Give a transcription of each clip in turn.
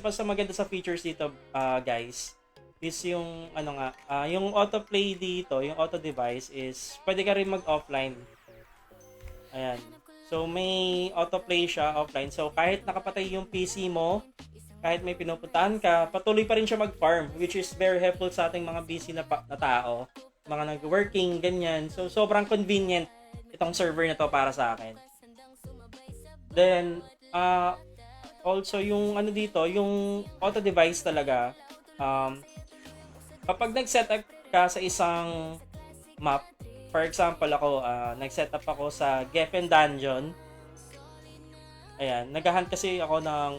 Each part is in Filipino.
pa sa maganda sa features dito, guys, is yung ano nga, yung autoplay dito, yung auto device is pwede ka rin mag-offline. Ayan. So may autoplay siya offline. So kahit nakapatay yung PC mo, kahit may pinupuntahan ka, patuloy pa rin siya mag-farm, which is very helpful sa ating mga busy na tao, mga nag-working, ganyan. So sobrang convenient itong server na to para sa akin. Then, also yung ano dito, yung auto device talaga, um, kapag nag-setup ka sa isang map, for example ako, nag-setup ako sa Geffen Dungeon. Ayan, naghahunt kasi ako ng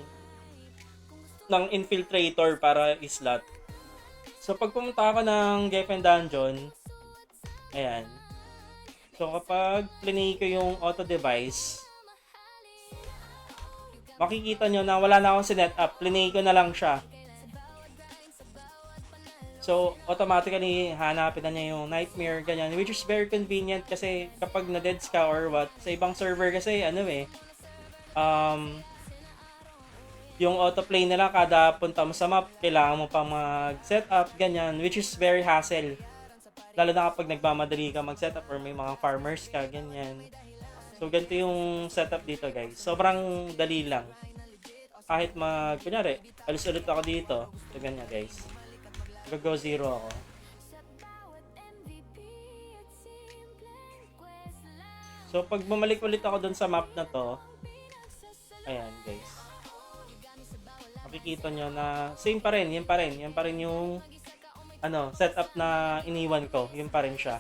infiltrator para islat. So pag pumunta ako ng Geffen Dungeon, ayan. So kapag plinay ko yung auto device, makikita nyo na wala na akong sinet up. Plinay ko na lang siya. So, automatically, hanapin na niya yung nightmare, ganyan. Which is very convenient kasi kapag na-deads ka or what, sa ibang server kasi, yung autoplay nila kada punta mo sa map, kailangan mo pang mag-setup, ganyan. Which is very hassle. Lalo na kapag nagmamadali ka mag-setup or may mga farmers ka, ganyan. So, ganito yung setup dito, guys. Sobrang dali lang. Kahit kunyari, alis ulit ako dito. So, ganyan, guys. Go zero ako. So, pag bumalik ulit ako dun sa map na to, ayan, guys. Makikita nyo na same pa rin, yan pa rin yung setup na iniwan ko, yun pa rin siya.